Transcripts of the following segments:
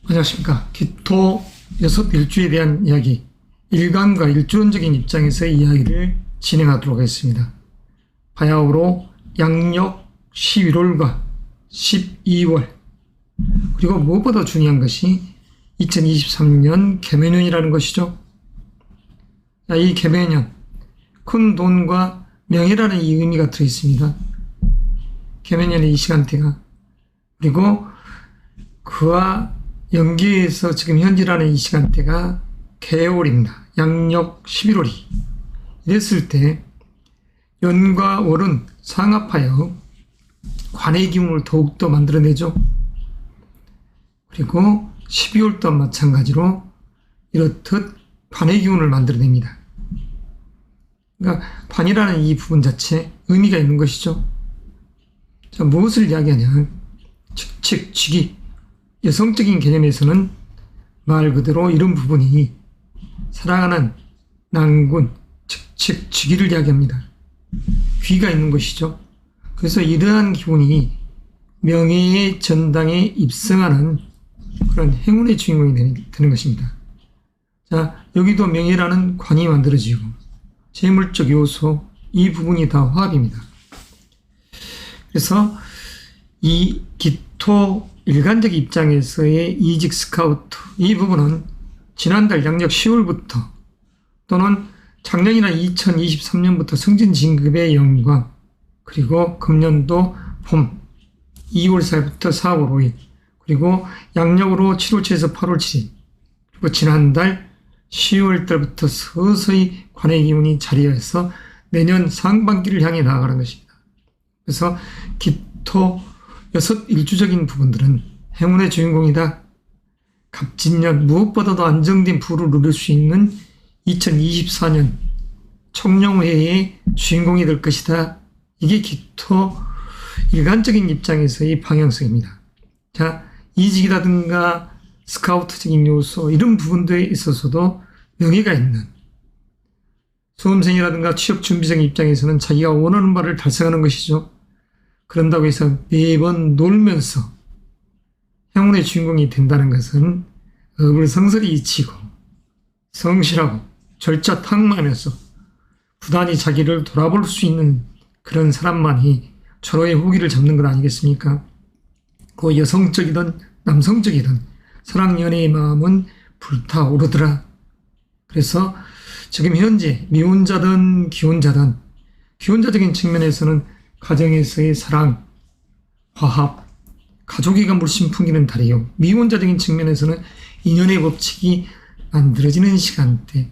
안녕하십니까. 기토 6일주에 대한 이야기, 일관과 일주론적인 입장에서의 이야기를 진행하도록 하겠습니다. 바야흐로 양력 11월과 12월, 그리고 무엇보다 중요한 것이 2023년 개묘년이라는 것이죠. 이 개묘년, 큰 돈과 명예라는 이 의미가 들어있습니다. 개묘년의 이 시간대가, 그리고 그와 연계해서 지금 현재라는 이 시간대가 개월입니다. 양력 11월이. 이랬을 때 연과 월은 상합하여 관의 기운을 더욱더 만들어내죠. 그리고 12월 또한 마찬가지로 이렇듯 관의 기운을 만들어냅니다. 그러니까 관이라는 이 부분 자체 의미가 있는 것이죠. 자, 무엇을 이야기하냐. 칙칙, 직이. 여성적인 개념에서는 말 그대로 이런 부분이 사랑하는 난군, 칙칙, 직위를 이야기합니다. 귀가 있는 것이죠. 그래서 이러한 기운이 명예의 전당에 입성하는 그런 행운의 주인공이 되는 것입니다. 자, 여기도 명예라는 관이 만들어지고 재물적 요소, 이 부분이 다 화합입니다. 그래서 이 기토 일관적 입장에서의 이직 스카우트, 이 부분은 지난달 양력 10월부터 또는 작년이나 2023년부터 승진 진급의 영광, 그리고 금년도 봄 2월 4일부터 4월 5일, 그리고 양력으로 7월 7일에서 8월 7일, 그리고 지난달 10월 달부터 서서히 관의 기운이 자리해서 내년 상반기를 향해 나아가는 것입니다. 그래서 기토 6일주적인 부분들은 행운의 주인공이다. 갑진년, 무엇보다도 안정된 부를 누릴 수 있는 2024년 청룡회의 주인공이 될 것이다. 이게 기토 일관적인 입장에서의 방향성입니다. 자, 이직이라든가 스카우트적인 요소, 이런 부분들에 있어서도 명예가 있는 수험생이라든가 취업 준비생 입장에서는 자기가 원하는 바를 달성하는 것이죠. 그런다고 해서 매번 놀면서 행운의 주인공이 된다는 것은 어불성설이 잊히고 성실하고 절차 탁마하면서 부단히 자기를 돌아볼 수 있는 그런 사람만이 절호의 후기를 잡는 것 아니겠습니까? 그 여성적이든 남성적이든 사랑 연애의 마음은 불타오르더라. 그래서 지금 현재 미혼자든 기혼자든, 기혼자적인 측면에서는 가정에서의 사랑, 화합, 가족애가 물씬 풍기는 달이요. 미혼자적인 측면에서는 인연의 법칙이 만들어지는 시간대.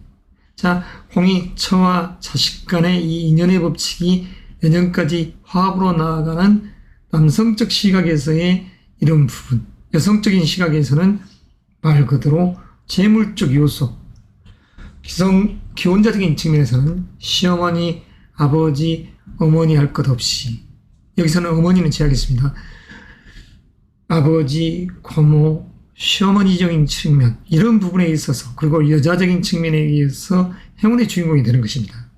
자, 홍이 처와 자식 간의 이 인연의 법칙이 내년까지 화합으로 나아가는 남성적 시각에서의 이런 부분. 여성적인 시각에서는 말 그대로 재물적 요소. 기혼자적인 측면에서는 시어머니, 아버지, 어머니 할 것 없이, 여기서는 어머니는 제하겠습니다. 아버지, 고모, 시어머니적인 측면, 이런 부분에 있어서, 그리고 여자적인 측면에 의해서 행운의 주인공이 되는 것입니다.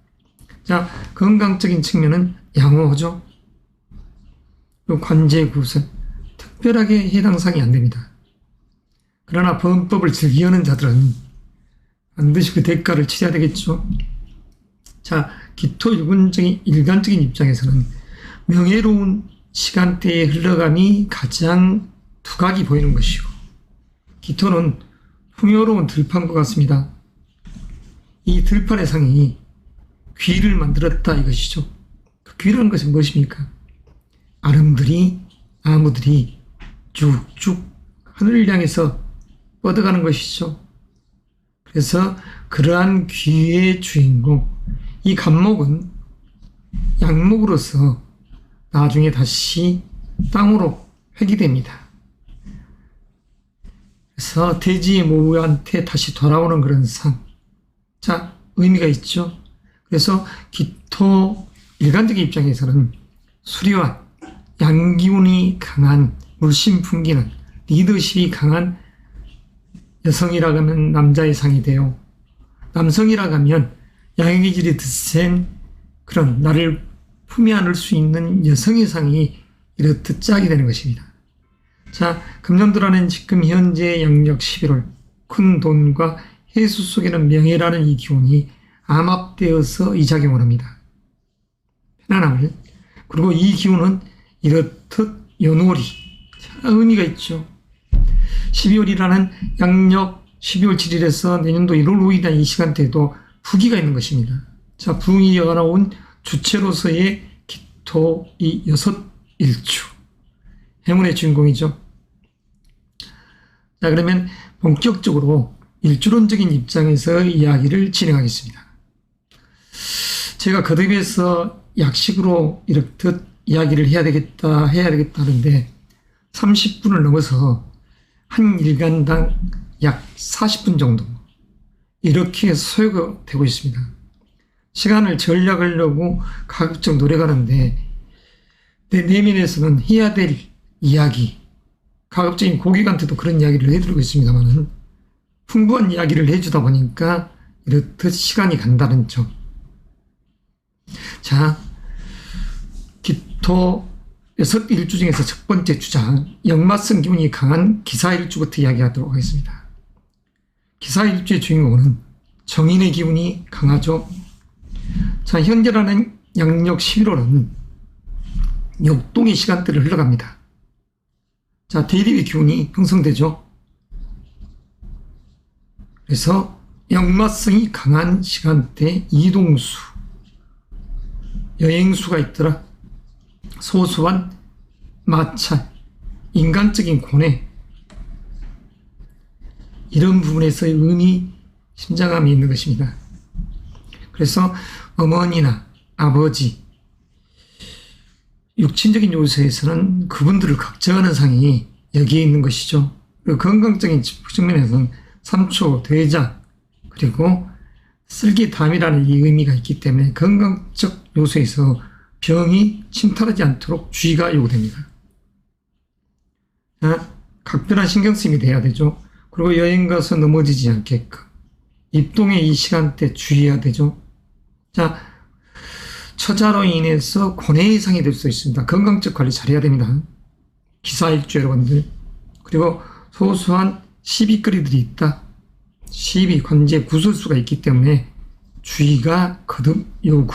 자, 건강적인 측면은 양호하죠. 관제 구설, 특별하게 해당 사항이 안 됩니다. 그러나 범법을 즐기려는 자들은 반드시 그 대가를 치러야 되겠죠. 자, 기토 일관적인 입장에서는 명예로운 시간대의 흘러감이 가장 두각이 보이는 것이고, 기토는 풍요로운 들판과 같습니다. 이 들판의 상이 귀를 만들었다 이것이죠. 그 귀라는 것은 무엇입니까? 아름들이, 나무들이 쭉쭉 하늘을 향해서 뻗어가는 것이죠. 그래서 그러한 귀의 주인공, 이 간목은 양목으로서 나중에 다시 땅으로 회귀됩니다. 그래서 돼지의 모부한테 다시 돌아오는 그런 상. 자, 의미가 있죠. 그래서 기토 일관적인 입장에서는 수려한 양기운이 강한, 물씬 풍기는 리더십이 강한 여성이라고 하면 남자의 상이 되어, 남성이라고 하면 양의기질이 드센 그런 나를 품에 안을 수 있는 여성의 상이 이렇듯 짝이 되는 것입니다. 자, 금년도라는 지금 현재 양력 11월 큰 돈과 해수 속에는 명예라는 이 기운이 암합되어서 이 작용을 합니다. 편안함을. 그리고 이 기운은 이렇듯 연월이 의미가 있죠. 12월이라는 양력 12월 7일에서 내년도 1월 5일이라는 이 시간대에도 부기가 있는 것입니다. 자, 부기가 나온 주체로서의 기토 이 여섯 일주. 행운의 주인공이죠. 자, 그러면 본격적으로 일주론적인 입장에서 이야기를 진행하겠습니다. 제가 거듭해서 약식으로 이렇듯 이야기를 해야 되겠다 하는데 30분을 넘어서 한 일간당 약 40분 정도 이렇게 소요가 되고 있습니다. 시간을 절약하려고 가급적 노력하는데 내 내면에서는 해야 될 이야기, 가급적인 고객한테도 그런 이야기를 해드리고 있습니다만 풍부한 이야기를 해주다 보니까 이렇듯 시간이 간다는 점. 자, 기토 여섯 일주 중에서 첫 번째 주장, 역마성 기운이 강한 기사일주부터 이야기하도록 하겠습니다. 기사일주의 주인공은 정인의 기운이 강하죠. 자, 현재라는 양력 11월은 역동의 시간대를 흘러갑니다. 자, 대립의 기운이 형성되죠. 그래서 역마성이 강한 시간대 이동수, 여행수가 있더라. 소소한 마찰, 인간적인 고뇌, 이런 부분에서의 의미, 심장함이 있는 것입니다. 그래서 어머니나 아버지, 육친적인 요소에서는 그분들을 걱정하는 상이 여기에 있는 것이죠. 그리고 건강적인 측면에서는 삼초, 대장, 그리고 쓸개담이라는 이 의미가 있기 때문에 건강적 요소에서 병이 침탈하지 않도록 주의가 요구됩니다. 각별한 신경쓰임이 돼야 되죠. 그리고 여행 가서 넘어지지 않게끔 입동의 이 시간대 주의해야 되죠. 자, 처자로 인해서 고뇌의 상이 될 수 있습니다. 건강적 관리 잘해야 됩니다. 기사일주 여러분들. 그리고 소소한 시비거리들이 있다. 시비, 관제, 구설수가 있기 때문에 주의가 거듭 요구.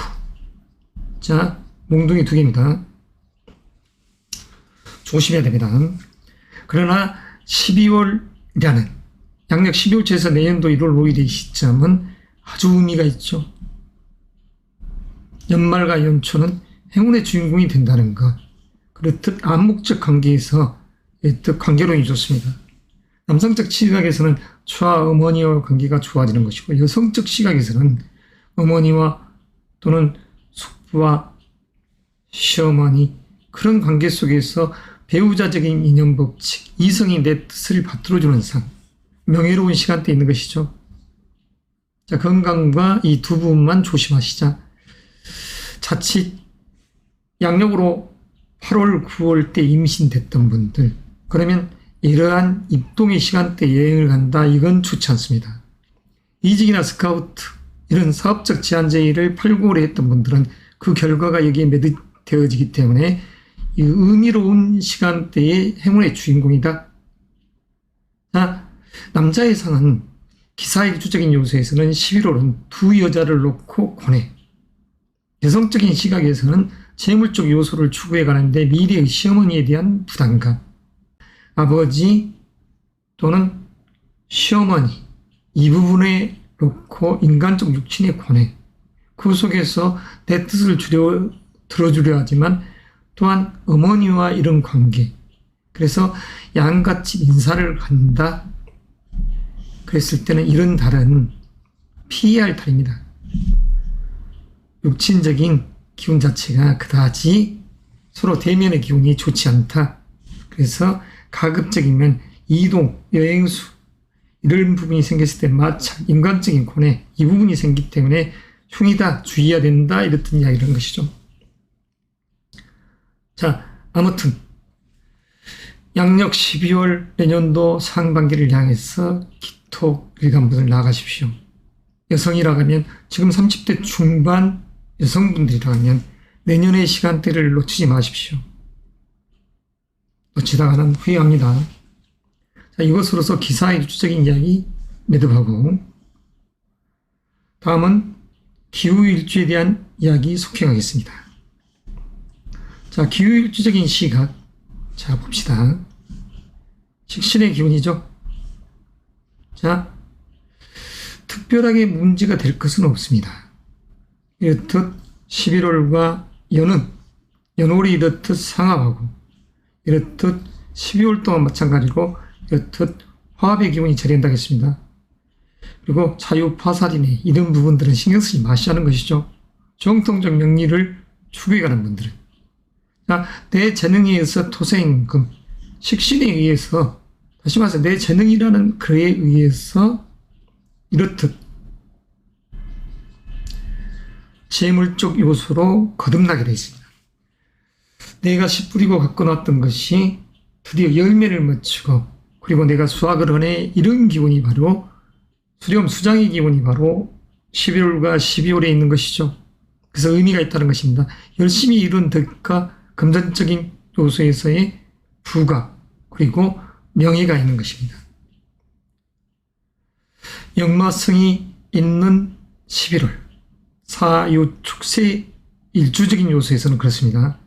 자, 몽둥이 두 개입니다. 조심해야 됩니다. 그러나 12월이라는 양력 12월째에서 내년도 1월 5일의 시점은 아주 의미가 있죠. 연말과 연초는 행운의 주인공이 된다는 것. 그렇듯 암묵적 관계에서 이렇듯 관계론이 좋습니다. 남성적 시각에서는 처와 어머니와 관계가 좋아지는 것이고 여성적 시각에서는 어머니와 또는 숙부와 시어머니 그런 관계 속에서 배우자적인 인연 법칙, 이성이 내 뜻을 받들어주는 상, 명예로운 시간대에 있는 것이죠. 자, 건강과 이 두 부분만 조심하시자. 자칫 양력으로 8월, 9월 때 임신됐던 분들, 그러면 이러한 입동의 시간대 여행을 간다, 이건 좋지 않습니다. 이직이나 스카우트, 이런 사업적 제한 제의를 8, 9월에 했던 분들은 그 결과가 여기에 매듭되어지기 때문에 이 의미로운 시간대의 행운의 주인공이다. 자, 남자의 상은 기사일주적인 요소에서는 11월은 두 여자를 놓고 고뇌. 여성적인 시각에서는 재물적 요소를 추구해 가는데 미래의 시어머니에 대한 부담감. 아버지 또는 시어머니 이 부분에 놓고 인간적 육친의 고뇌. 그 속에서 내 뜻을 들어주려 하지만 또한 어머니와 이런 관계. 그래서 양같이 인사를 간다. 그랬을 때는 이런 달은 피해야 할 달입니다. 육친적인 기운 자체가 그다지 서로 대면의 기운이 좋지 않다. 그래서 가급적이면 이동, 여행수 이런 부분이 생겼을 때 마찰, 인간적인 고뇌 이 부분이 생기기 때문에 흉이다, 주의해야 된다 이렇던 이야기를 한 것이죠. 자, 아무튼 양력 12월 내년도 상반기를 향해서 기토 일간분을 나가십시오. 여성이라 하면 지금 30대 중반 여성분들이라 하면 내년의 시간대를 놓치지 마십시오. 거치다가는 후회합니다. 자, 이것으로서 기사의 일주적인 이야기 매듭하고, 다음은 기후일주에 대한 이야기 속행하겠습니다. 자, 기후일주적인 시각. 자, 봅시다. 식신의 기운이죠. 자, 특별하게 문제가 될 것은 없습니다. 이렇듯 11월과 연월이 이렇듯 상합하고, 이렇듯 12월 동안 마찬가지로 이렇듯 화합의 기운이 자리한다겠습니다. 그리고 자유파살이네 이런 부분들은 신경 쓰지 마시자는 것이죠. 정통적 명리를 추구해가는 분들은. 자, 내 재능에 의해서 토생금, 식신에 의해서, 다시 말해서 내 재능이라는 글에 의해서 이렇듯 재물적 요소로 거듭나게 되어 있습니다. 내가 씨 뿌리고 갖고 놨던 것이 드디어 열매를 맺히고, 그리고 내가 수확을 하네, 이런 기운이 바로 수렴 수장의 기운이 바로 11월과 12월에 있는 것이죠. 그래서 의미가 있다는 것입니다. 열심히 이룬 덕과 금전적인 요소에서의 부가, 그리고 명예가 있는 것입니다. 역마성이 있는 11월, 사유축세 일주적인 요소에서는 그렇습니다.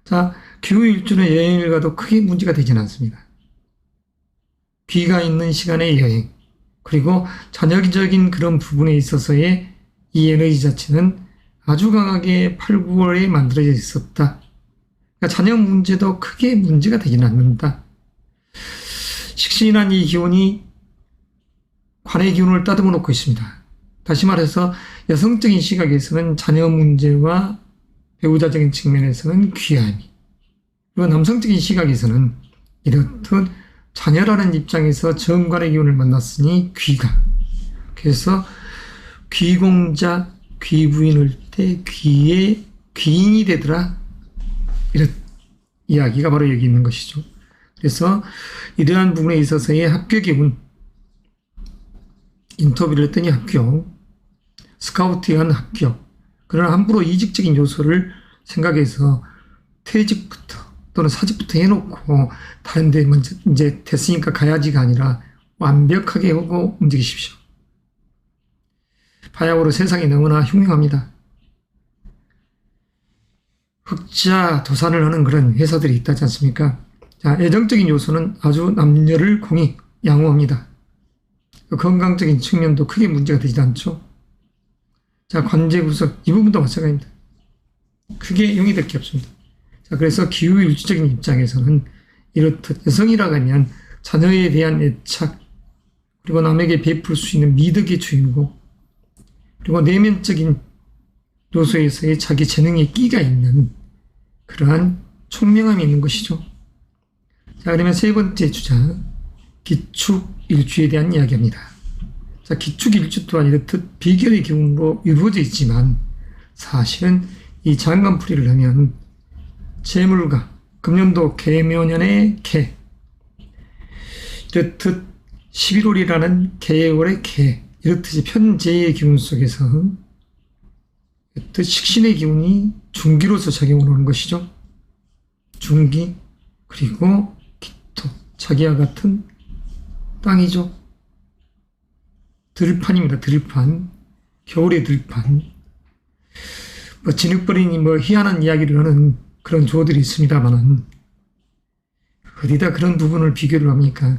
자, 기후일주는 여행을 가도 크게 문제가 되지는 않습니다. 귀가 있는 시간의 여행, 그리고 자녀적인 그런 부분에 있어서의 이 에너지 자체는 아주 강하게 8, 9월에 만들어져 있었다. 그러니까 자녀 문제도 크게 문제가 되지는 않는다. 식신이란 이 기운이 관의 기운을 따듬어 놓고 있습니다. 다시 말해서 여성적인 시각에서는 자녀 문제와 배우자적인 측면에서는 귀함이, 그리고 남성적인 시각에서는 이렇듯 자녀라는 입장에서 정관의 기운을 만났으니 귀가, 그래서 귀공자, 귀부인을 때 귀의 귀인이 되더라, 이런 이야기가 바로 여기 있는 것이죠. 그래서 이러한 부분에 있어서의 합격의 운, 인터뷰를 했더니 합격, 스카우트에 한 합격, 그러나 함부로 이직적인 요소를 생각해서 퇴직부터 또는 사직부터 해놓고 다른 데 먼저 이제 됐으니까 가야지가 아니라 완벽하게 하고 움직이십시오. 바야흐로 세상이 너무나 흉흉합니다. 흑자 도산을 하는 그런 회사들이 있다지 않습니까? 자, 애정적인 요소는 아주 남녀를 공히 양호합니다. 건강적인 측면도 크게 문제가 되지 않죠. 자, 관제 구석, 이 부분도 마찬가지입니다. 크게 용이될 게 없습니다. 자, 그래서 기후일주적인 입장에서는 이렇듯 여성이라고 하면 자녀에 대한 애착, 그리고 남에게 베풀 수 있는 미덕의 주인공, 그리고 내면적인 요소에서의 자기 재능의 끼가 있는 그러한 총명함이 있는 것이죠. 자, 그러면 세 번째 주자, 기축일주에 대한 이야기입니다. 자, 기축일주 또한 이렇듯 비결의 기운으로 이루어져 있지만 사실은 이 장간풀이를 하면 재물가, 금년도 개묘년의 개, 이렇듯 11월이라는 개월의 개, 이렇듯이 편재의 기운 속에서 이렇듯 식신의 기운이 중기로서 작용을 하는 것이죠. 중기, 그리고 기토, 자기와 같은 땅이죠. 들판입니다. 들판, 겨울의 들판. 뭐 진흙버리니 뭐 희한한 이야기를 하는 그런 조어들이 있습니다만은 어디다 그런 부분을 비교를 합니까?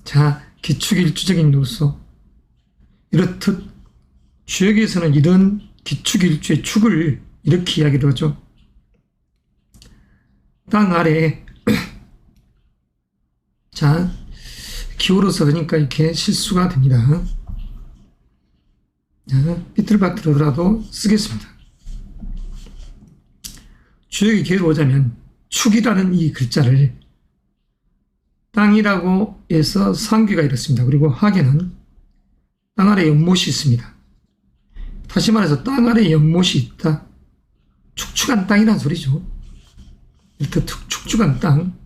자, 기축일주적인 요소, 이렇듯 주역에서는 이런 기축일주의 축을 이렇게 이야기를 하죠. 땅 아래 자, 기호로서 그러니까 이렇게 실수가 됩니다. 자, 삐뚤바뚤하더라도 쓰겠습니다. 주역이 개로 오자면 축이라는 이 글자를 땅이라고 해서 상귀가 이렇습니다. 그리고 하계는 땅 아래 연못이 있습니다. 다시 말해서 땅 아래 연못이 있다. 축축한 땅이란 소리죠. 이렇듯 축축한 땅,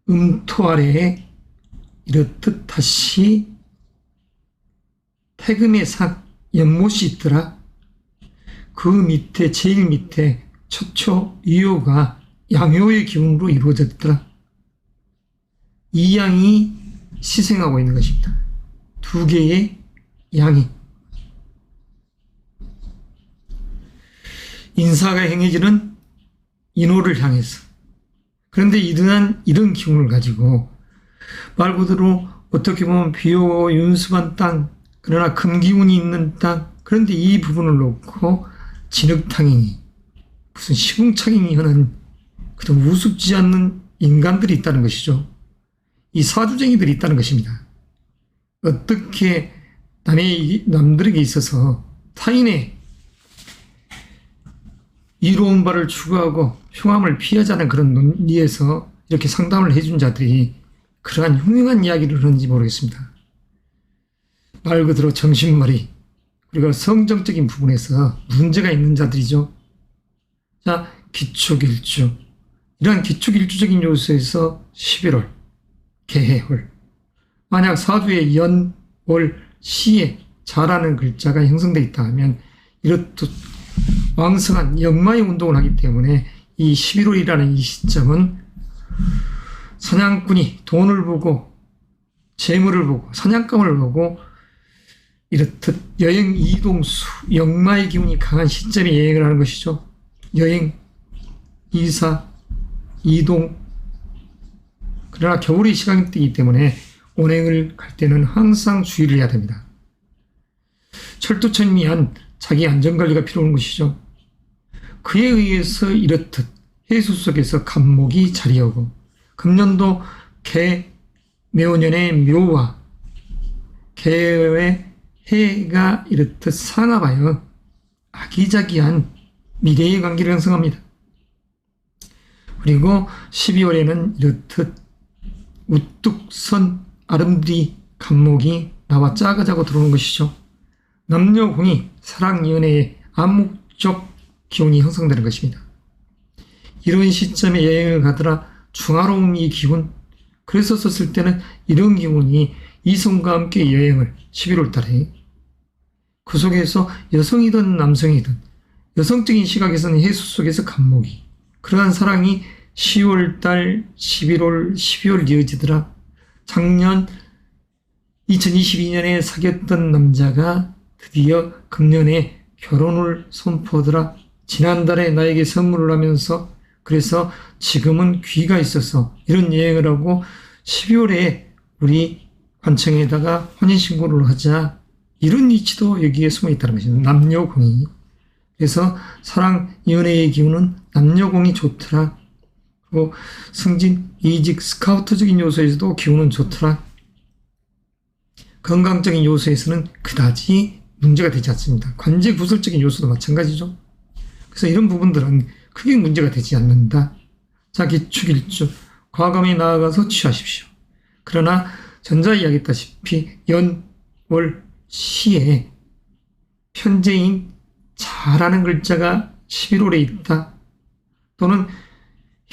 음토 아래에 이렇듯 다시 태금의 산, 연못이 있더라. 그 밑에, 제일 밑에 척초, 이호가 양효의 기운으로 이루어졌더라. 이 양이 시생하고 있는 것입니다. 두 개의 양이. 인사가 행해지는 인호를 향해서. 그런데 이런 기운을 가지고 말 그대로 어떻게 보면 비효윤습한 땅, 그러나 금기운이 있는 땅, 그런데 이 부분을 놓고 진흙탕이니 무슨 시궁창이니 하는 그런 우습지 않는 인간들이 있다는 것이죠. 이 사주쟁이들이 있다는 것입니다. 어떻게 남들에게 있어서 타인의 이로운 바를 추구하고 흉함을 피하자는 그런 논리에서 이렇게 상담을 해준 자들이 그러한 흉흉한 이야기를 하는지 모르겠습니다. 말 그대로 정신머리, 그리고 성정적인 부분에서 문제가 있는 자들이죠. 자, 기축일주. 이러한 기축일주적인 요소에서 11월, 개해월. 만약 사주의 연, 월, 시에 자라는 글자가 형성되어 있다 하면 이렇듯 왕성한 역마의 운동을 하기 때문에 이 11월이라는 이 시점은 사냥꾼이 돈을 보고 재물을 보고 사냥감을 보고 이렇듯 여행 이동수 역마의 기운이 강한 시점에 여행을 하는 것이죠. 여행, 이사, 이동. 그러나 겨울의 시간이기 때문에 운행을 갈 때는 항상 주의를 해야 됩니다. 철두철미한 자기 안전관리가 필요한 것이죠. 그에 의해서 이렇듯 해수 속에서 간목이 자리하고 금년도 개 묘년의 묘와 개의 해가 이렇듯 상합하여 아기자기한 미래의 관계를 형성합니다. 그리고 12월에는 이렇듯 우뚝 선 아름드리 간목이 나와 짜가자고 들어오는 것이죠. 남녀공이 사랑 연애의 암묵적 기운이 형성되는 것입니다. 이런 시점에 여행을 가더라 중화로움이 기운, 그래서 썼을 때는 이런 기운이 이성과 함께 여행을 11월 달에 그 속에서 여성이든 남성이든 여성적인 시각에서는 해수 속에서 간목이 그러한 사랑이 10월 달, 11월, 12월 이어지더라. 작년 2022년에 사귀었던 남자가 드디어 금년에 결혼을 선포하더라. 지난달에 나에게 선물을 하면서 그래서 지금은 귀가 있어서 이런 여행을 하고 12월에 우리 관청에다가 혼인신고를 하자. 이런 이치도 여기에 숨어 있다는 것입니다. 남녀공이. 그래서 사랑, 연애의 기운은 남녀공이 좋더라. 그리고 승진, 이직, 스카우트적인 요소에서도 기운은 좋더라. 건강적인 요소에서는 그다지 문제가 되지 않습니다. 관제 구설적인 요소도 마찬가지죠. 그래서 이런 부분들은 크게 문제가 되지 않는다. 자, 기축일주. 과감히 나아가서 취하십시오. 그러나 전자 이야기했다시피 연, 월, 시에 편재인 자라는 글자가 11월에 있다. 또는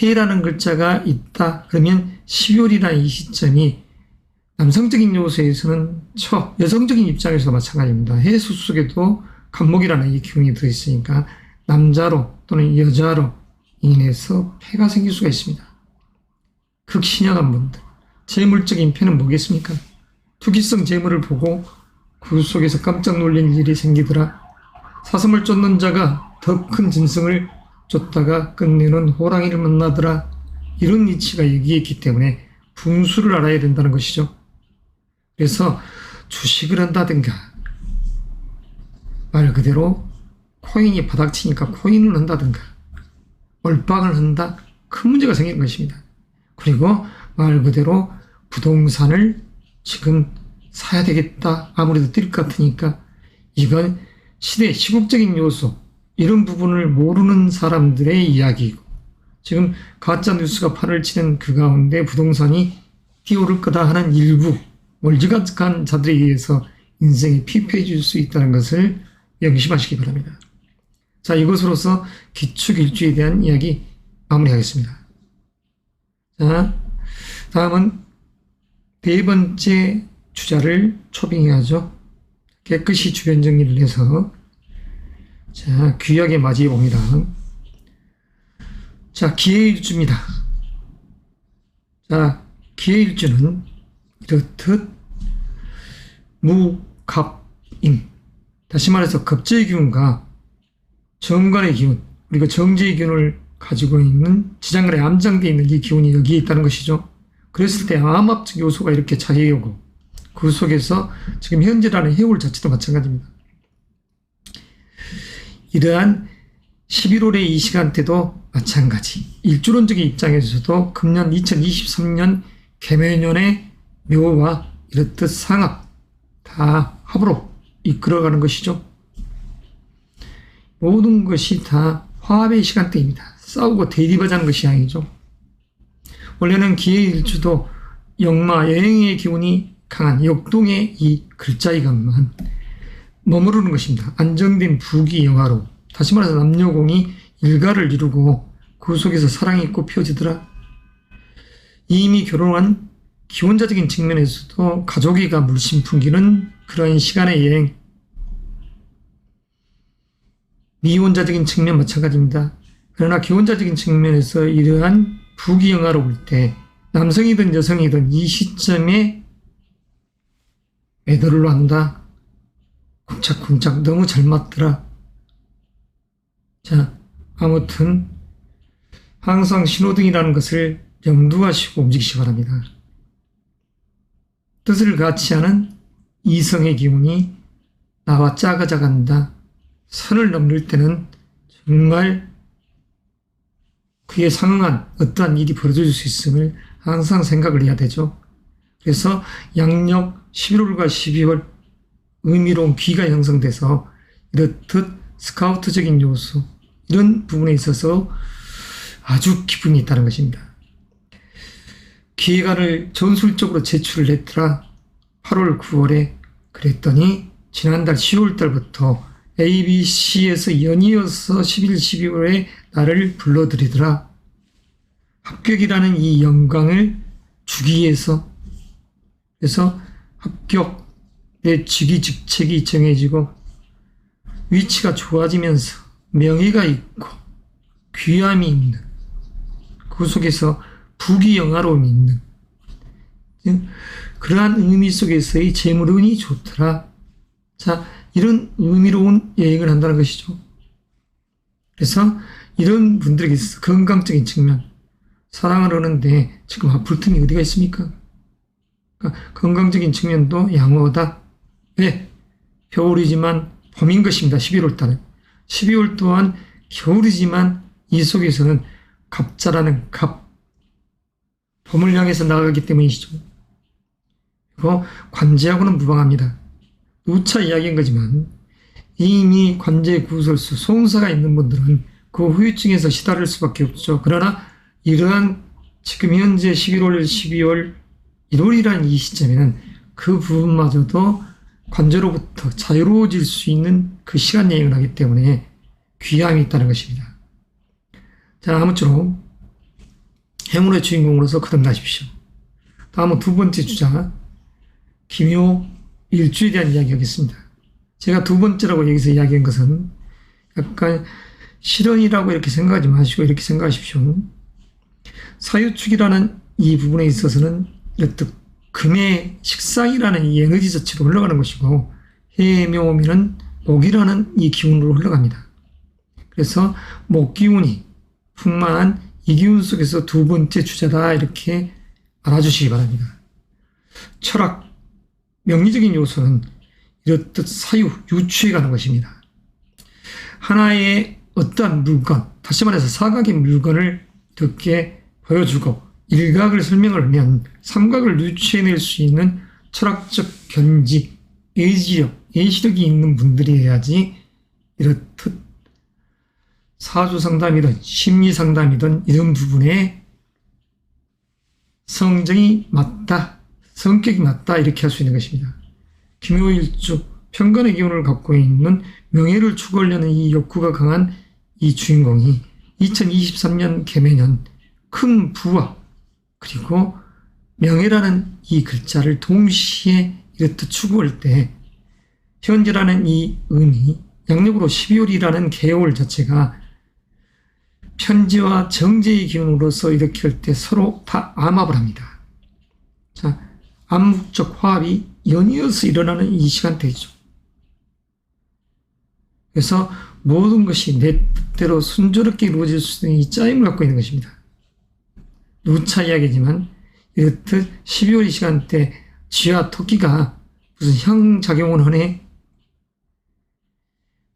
해라는 글자가 있다. 그러면 12월이라는 이 시점이 남성적인 요소에서는 여성적인 입장에서 마찬가지입니다. 해수 속에도 간목이라는 이 기운이 들어있으니까 남자로 또는 여자로 인해서 폐가 생길 수가 있습니다. 극신약한 분들. 재물적인 폐는 뭐겠습니까? 투기성 재물을 보고 그 속에서 깜짝 놀란 일이 생기더라. 사슴을 쫓는 자가 더 큰 짐승을 쫓다가 끝내는 호랑이를 만나더라. 이런 이치가 여기에 있기 때문에 분수를 알아야 된다는 것이죠. 그래서 주식을 한다든가 말 그대로 코인이 바닥치니까 코인을 한다든가 얼빵을 한다. 큰 문제가 생긴 것입니다. 그리고 말 그대로 부동산을 지금 사야 되겠다. 아무래도 뛸 것 같으니까 이건 시대 시국적인 요소 이런 부분을 모르는 사람들의 이야기이고 지금 가짜뉴스가 판을 치는 그 가운데 부동산이 뛰어오를 거다 하는 일부 멀지각한 자들에 의해서 인생이 피폐해질 수 있다는 것을 명심하시기 바랍니다. 자, 이것으로서 기축일주에 대한 이야기 마무리하겠습니다. 자, 다음은 네 번째 주자를 초빙해야죠. 깨끗이 주변 정리를 해서 자, 귀하게 맞이해 봅니다. 자, 기해일주입니다. 자, 기해일주는 이렇듯 무갑임. 다시 말해서 겁재의 기운과 정관의 기운, 우리가 정제의 기운을 가지고 있는 지장간에 암장되어 있는 이 기운이 여기에 있다는 것이죠. 그랬을 때 암합적 요소가 이렇게 작용하고 그 속에서 지금 현재라는 해월 자체도 마찬가지입니다. 이러한 11월의 이 시간대도 마찬가지. 일주론적인 입장에서도 금년 2023년 개묘년의 묘와 이렇듯 상합 다 합으로 이끌어가는 것이죠. 모든 것이 다 화합의 시간대입니다. 싸우고 대립하자는 것이 아니죠. 원래는 기해일주도 역마 여행의 기운이 강한 역동의 이 글자이건만 머무르는 것입니다. 안정된 부귀영화로, 다시 말해서 남녀공이 일가를 이루고 그 속에서 사랑이 꽃피어지더라. 이미 결혼한 기혼자적인 측면에서도 가족이가 물씬 풍기는 그런 시간의 여행, 미혼자적인 측면 마찬가지입니다. 그러나 기혼자적인 측면에서 이러한 부귀영화로울 때 남성이든 여성이든 이 시점에 매도를 한다. 쿵짝쿵짝 너무 잘 맞더라. 자, 아무튼 항상 신호등이라는 것을 염두하시고 움직이시기 바랍니다. 뜻을 같이 하는 이성의 기운이 나와 짜가자 간다. 선을 넘을 때는 정말 그에 상응한 어떠한 일이 벌어질 수 있음을 항상 생각을 해야 되죠. 그래서 양력 11월과 12월 의미로운 귀가 형성돼서 이렇듯 스카우트적인 요소, 이런 부분에 있어서 아주 기쁨이 있다는 것입니다. 기획안을 전술적으로 제출을 했더라. 8월, 9월에 그랬더니 지난달 10월 달부터 ABC에서 연이어서 11, 12월에 나를 불러들이더라. 합격이라는 이 영광을 주기 위해서, 그래서 합격의 직위직책이 정해지고 위치가 좋아지면서 명예가 있고 귀함이 있는, 그 속에서 부귀영화로움이 있는 그러한 의미 속에서의 재물운이 좋더라. 자, 이런 의미로운 여행을 한다는 것이죠. 그래서 이런 분들에게 있어서 건강적인 측면, 사랑을 하는데 지금 아플 틈이 어디가 있습니까? 그러니까 건강적인 측면도 양호하다. 왜? 겨울이지만 봄인 것입니다. 11월 달은. 12월 또한 겨울이지만 이 속에서는 갑자라는 갑, 봄을 향해서 나아가기 때문이시죠. 그리고 관제하고는 무방합니다. 누차 이야기한 거지만 이미 관제 구설수, 송사가 있는 분들은 그 후유증에서 시달릴 수밖에 없죠. 그러나 이러한 지금 현재 11월, 12월, 1월이라는 이 시점에는 그 부분마저도 관제로부터 자유로워질 수 있는 그 시간 여행을 하기 때문에 귀함이 있다는 것입니다. 자, 아무쪼록 행운의 주인공으로서 거듭나십시오. 다음은 두 번째 주자, 기묘 일주에 대한 이야기하겠습니다. 제가 두 번째라고 여기서 이야기한 것은 약간 실언이라고 이렇게 생각하지 마시고 이렇게 생각하십시오. 사유축이라는 이 부분에 있어서는 이렇듯 금의 식상이라는 이 에너지 자체로 흘러가는 것이고, 해묘미는 목이라는 이 기운으로 흘러갑니다. 그래서 목기운이 풍만한 이 기운 속에서 두 번째 주자다, 이렇게 알아주시기 바랍니다. 철학, 명리적인 요소는 이렇듯 사유, 유추해 가는 것입니다. 하나의 어떠한 물건, 다시 말해서 사각의 물건을 이렇게 보여주고 일각을 설명을 하면 삼각을 유추해낼 수 있는 철학적 견지, 예지력, 예시력이 있는 분들이 해야지 이렇듯 사주상담이든 심리상담이든 이런 부분에 성정이 맞다, 성격이 맞다, 이렇게 할 수 있는 것입니다. 기묘일주, 편관의 기운을 갖고 있는 명예를 추구하려는 이 욕구가 강한 이 주인공이 2023년 개묘년 큰 부와 그리고 명예라는 이 글자를 동시에 이렇듯 추구할 때 현재라는 이 의미, 양력으로 12월이라는 개월 자체가 편지와 정제의 기운으로서 일으킬 때 서로 다 암합을 합니다. 자, 암묵적 화합이 연이어서 일어나는 이 시간대이죠. 그래서 모든 것이 내 뜻대로 순조롭게 이루어질 수 있는 이 짜임을 갖고 있는 것입니다. 누차 이야기지만 이렇듯 12월 이 시간대 쥐와 토끼가 무슨 형작용을 하네?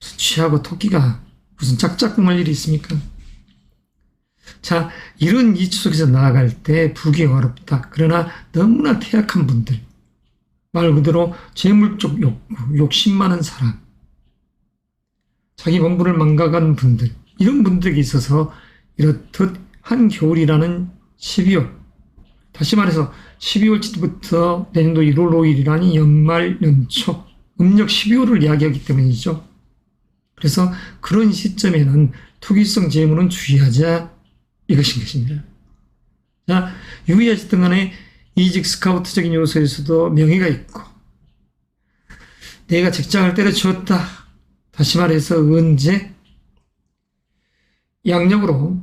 무슨 쥐하고 토끼가 무슨 짝짝꿍할 일이 있습니까? 자, 이런 이치 속에서 나아갈 때 부귀가 어렵다. 그러나 너무나 퇴약한 분들, 말 그대로 재물적 욕구, 욕심 많은 사람, 자기 공부를 망각한 분들, 이런 분들에게 있어서 이렇듯 한겨울이라는 12월, 다시 말해서 12월부터 내년도 1월 5일이라니 연말, 연초, 음력 12월을 이야기하기 때문이죠. 그래서 그런 시점에는 투기성 재물은 주의하자, 이것인 것입니다. 자, 유의하셨던 간에 이직 스카우트적인 요소에서도 명예가 있고, 내가 직장을 때려치웠다. 다시 말해서 언제? 양력으로,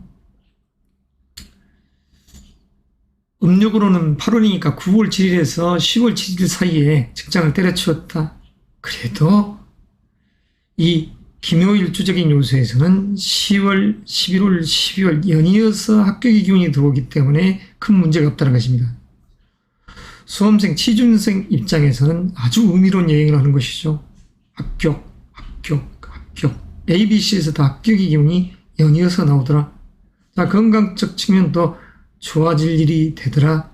음력으로는 8월이니까 9월 7일에서 10월 7일 사이에 직장을 때려치웠다. 그래도 이 기묘일주적인 요소에서는 10월, 11월, 12월 연이어서 합격의 기운이 들어오기 때문에 큰 문제가 없다는 것입니다. 수험생, 취준생 입장에서는 아주 의미로운 여행을 하는 것이죠. 합격. ABC에서 다 합격의 기운이 연이어서 나오더라. 자, 건강적 측면도 좋아질 일이 되더라.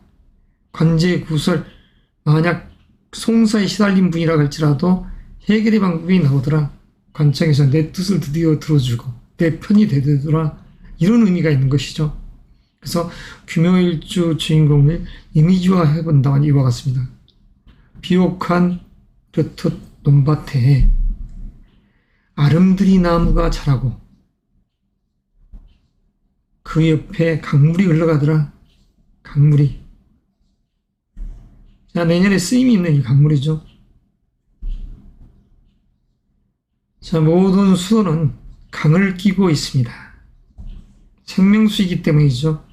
관제 구설, 만약 송사에 시달린 분이라 할지라도 해결의 방법이 나오더라. 관청에서 내 뜻을 드디어 들어주고 내 편이 되더라. 이런 의미가 있는 것이죠. 그래서 규묘일주 주인공을 이미지화 해본다면 이와 같습니다. 비옥한 그렇듯 논밭에 아름드리 나무가 자라고 그 옆에 강물이 흘러가더라. 강물이. 자, 내년에 쓰임이 있는 이 강물이죠. 자, 모든 수도는 강을 끼고 있습니다. 생명수이기 때문이죠.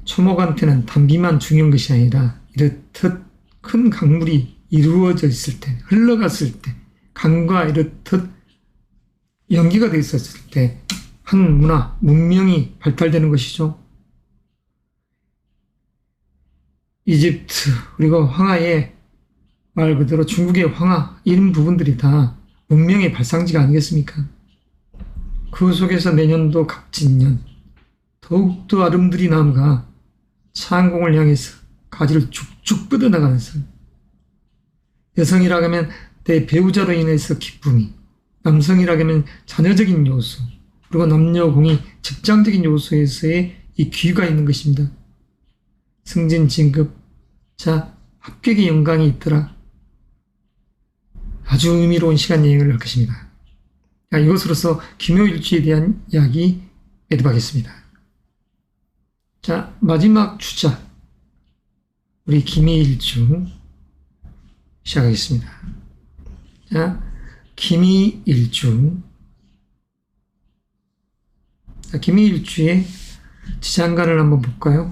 초목한테는 단비만 중요한 것이 아니라 이렇듯 큰 강물이 이루어져 있을 때, 흘러갔을 때, 강과 이렇듯 연기가 되어 있었을 때 한 문화, 문명이 발달되는 것이죠. 이집트 그리고 황하의 말 그대로 중국의 황하 이런 부분들이 다 문명의 발상지가 아니겠습니까? 그 속에서 내년도 갑진년 더욱더 아름드리 나무가 창공을 향해서 가지를 쭉쭉 뻗어나가면서 여성이라고 하면 내 배우자로 인해서 기쁨이, 남성이라고 하면 자녀적인 요소, 그리고 남녀공이 직장적인 요소에서의 이 귀가 있는 것입니다. 승진, 진급, 자, 합격의 영광이 있더라. 아주 의미로운 시간 여행을 할 것입니다. 자, 이것으로서 기묘일주에 대한 이야기 매듭하겠습니다. 자, 마지막 주자, 우리 기미일주 시작하겠습니다. 자, 기미일주. 자, 기미일주의 지장간을 한번 볼까요?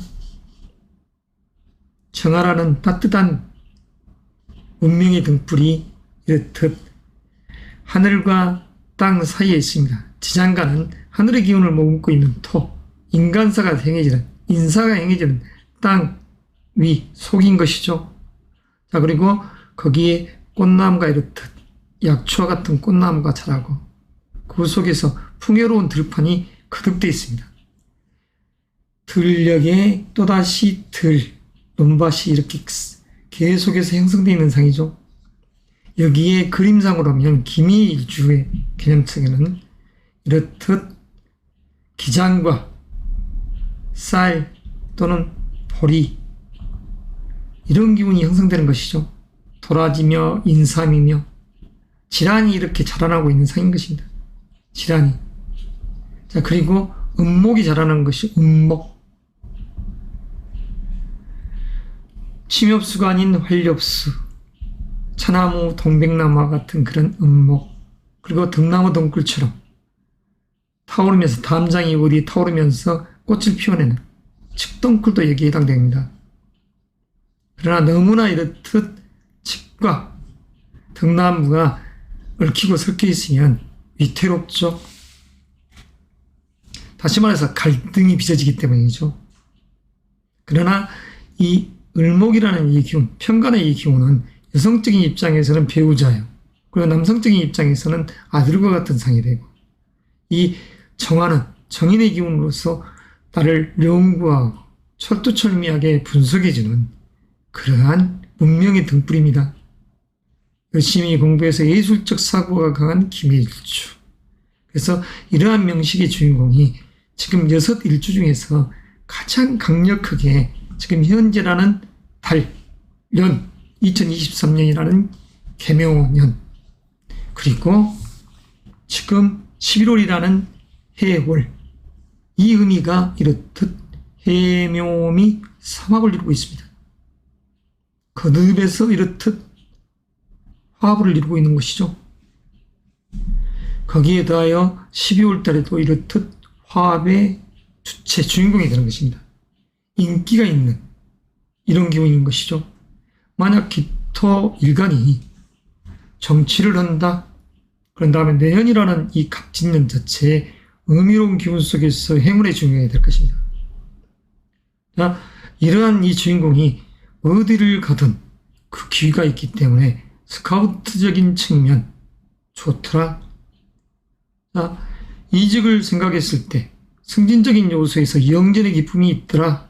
정화라는 따뜻한 운명의 등불이 이렇듯 하늘과 땅 사이에 있습니다. 지장간은 하늘의 기운을 머금고 있는 토, 인간사가 행해지는, 인사가 행해지는 땅 위, 속인 것이죠. 자, 그리고 거기에 꽃나무가 이렇듯 약초와 같은 꽃나무가 자라고 그 속에서 풍요로운 들판이 거듭되어 있습니다. 들녘에 또다시 논밭이 이렇게 계속해서 형성되어 있는 상이죠. 여기에 그림상으로 하면 기미일주의 개념책에는 이렇듯 기장과 쌀 또는 보리 이런 기운이 형성되는 것이죠. 도라지며 인삼이며 질환이 이렇게 자라나고 있는 상인 것입니다. 질환이. 자, 그리고 은목이 자라는 것이 은목. 침엽수가 아닌 활엽수. 차나무, 동백나무와 같은 그런 은목. 그리고 등나무 덩굴처럼 타오르면서 담장이 어디 타오르면서 꽃을 피워내는 측덩굴도 여기에 해당됩니다. 그러나 너무나 이렇듯 측과 등나무가 얽히고 섞여 있으면 위태롭죠. 다시 말해서 갈등이 빚어지기 때문이죠. 그러나 이 을목이라는 이 기운, 편간의 이 기운은 여성적인 입장에서는 배우자예요. 그리고 남성적인 입장에서는 아들과 같은 상이 되고, 이 정화는 정인의 기운으로서 나를 연구하고 철두철미하게 분석해주는 그러한 문명의 등불입니다. 열심히 공부해서 예술적 사고가 강한 김일주. 그래서 이러한 명식의 주인공이 지금 6 일주 중에서 가장 강력하게 지금 현재라는 달, 년, 2023년이라는 개묘년, 그리고 지금 11월이라는 해월, 이 의미가 이렇듯 해묘음이 삼합을 이루고 있습니다. 거듭에서 이렇듯 화합을 이루고 있는 것이죠. 거기에 더하여 12월 달에도 이렇듯 화합의 주체, 주인공이 되는 것입니다. 인기가 있는 이런 기운인 것이죠. 만약 기토 일간이 정치를 한다, 그런 다음에 내년이라는 이 갑진년 자체의 의미로운 기운 속에서 행운의 주인공이 될 것입니다. 자, 이러한 이 주인공이 어디를 가든 그 기회가 있기 때문에 스카우트적인 측면 좋더라. 자, 이직을 생각했을 때 승진적인 요소에서 영전의 기쁨이 있더라.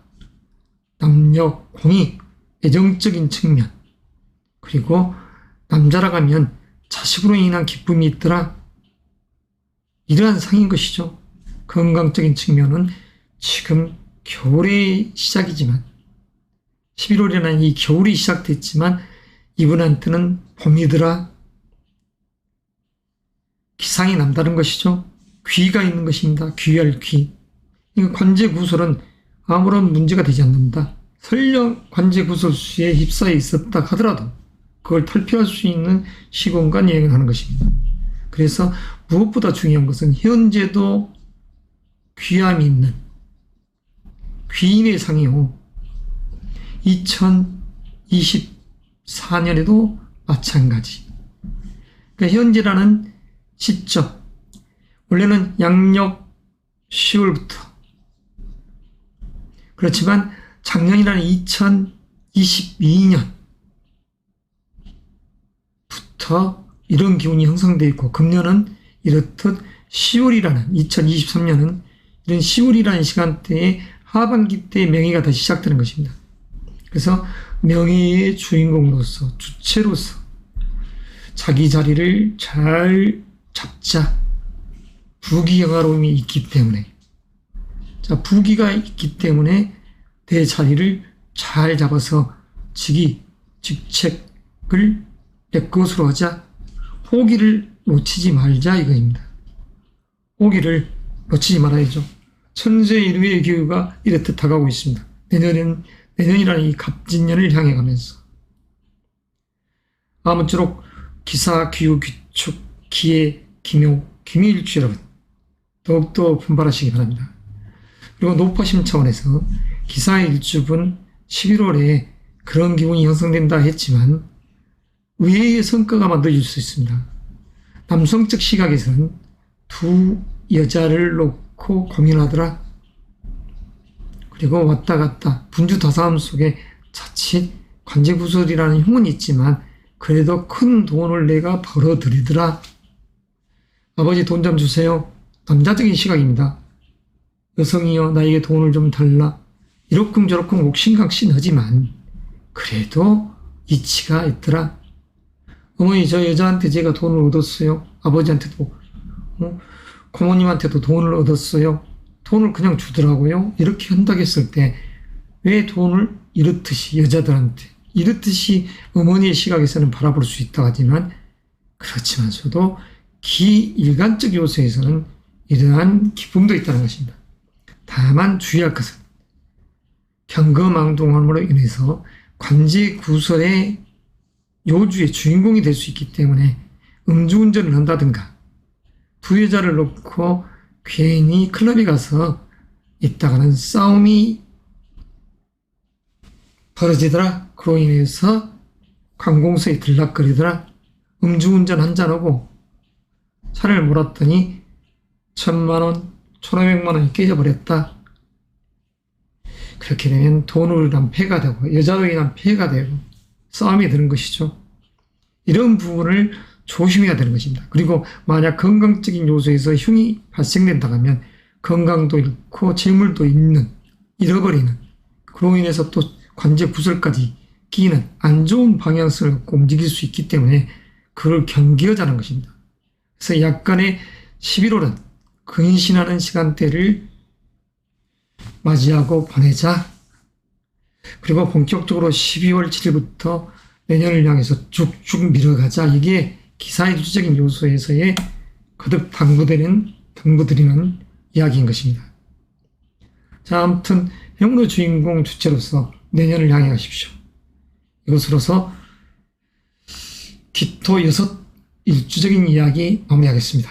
남녀 공의, 애정적인 측면, 그리고 남자라 가면 자식으로 인한 기쁨이 있더라. 이러한 상인 것이죠. 건강적인 측면은 지금 겨울의 시작이지만, 11월이라는 이 겨울이 시작됐지만 이분한테는 봄이더라. 기상이 남다른 것이죠. 귀가 있는 것입니다. 귀할 귀. 관제구설은 아무런 문제가 되지 않는다. 설령 관제구설수에 휩싸여 있었다 하더라도 그걸 탈피할 수 있는 시공간 여행을 하는 것입니다. 그래서 무엇보다 중요한 것은 현재도 귀함이 있는 귀인의 상이요, 2024년에도 마찬가지. 그러니까 현재라는 시점, 원래는 양력 10월부터, 그렇지만 작년이라는 2022년부터 이런 기운이 형성되어 있고, 금년은 이렇듯 10월이라는 2023년은 이런 10월이라는 시간대에 하반기 때 명의가 다시 시작되는 것입니다. 그래서 명의의 주인공으로서, 주체로서 자기 자리를 잘 잡자. 부귀영화로움이 있기 때문에, 자, 부귀가 있기 때문에 내 자리를 잘 잡아서 직책을 내 것으로 하자. 호기를 놓치지 말자 이거입니다. 호기를 놓치지 말아야죠. 천재일우의 기후가 이렇듯 다가오고 있습니다. 내년이라는 이 갑진년을 향해 가면서 아무쪼록 기사, 기후, 귀축, 기해, 기묘, 기미일주 여러분 더욱더 분발하시기 바랍니다. 그리고 노파심 차원에서 기사의 일주분 11월에 그런 기운이 형성된다 했지만 의외의 성과가 만들어질 수 있습니다. 남성적 시각에서는 두 여자를 놓고 고민하더라. 그리고 왔다 갔다 분주다사함 속에 자칫 관제구설이라는 흉은 있지만 그래도 큰 돈을 내가 벌어들이더라. 아버지 돈 좀 주세요. 남자적인 시각입니다. 여성이여 나에게 돈을 좀 달라. 이러쿵저러쿵 옥신각신하지만 그래도 이치가 있더라. 어머니 저 여자한테 제가 돈을 얻었어요. 아버지한테도 고모님한테도 돈을 얻었어요. 돈을 그냥 주더라고요. 이렇게 한다고 했을 때 왜 돈을 이렇듯이 여자들한테 이렇듯이 어머니의 시각에서는 바라볼 수 있다 하지만 그렇지만서도 기일간적 요소에서는 이러한 기쁨도 있다는 것입니다. 다만 주의할 것은 경거망동함으로 인해서 관제구설의 요주의 주인공이 될 수 있기 때문에 음주운전을 한다든가 두 여자를 놓고 괜히 클럽에 가서 있다가는 싸움이 벌어지더라. 그로 인해서 관공서에 들락거리더라. 음주운전 한잔하고 차를 몰았더니 1,000만 원, 1,500만 원이 깨져버렸다. 그렇게 되면 돈으로 인한 폐가 되고 여자로 인한 폐가 되고 싸움이 되는 것이죠. 이런 부분을 조심해야 되는 것입니다. 그리고 만약 건강적인 요소에서 흉이 발생된다 하면 건강도 잃고 재물도 잃어버리는, 그로 인해서 또 관제 구설까지 끼는 안 좋은 방향성을 갖고 움직일 수 있기 때문에 그걸 경계하자는 것입니다. 그래서 약간의 11월은 근신하는 시간대를 맞이하고 보내자. 그리고 본격적으로 12월 7일부터 내년을 향해서 쭉쭉 밀어가자. 이게 기사의 주적인 요소에서의 거듭 당부드리는 이야기인 것입니다. 자, 아무튼 행운의 주인공 주체로서 내년을 향해 가십시오. 이것으로서 기토 6 일주적인 이야기 마무리하겠습니다.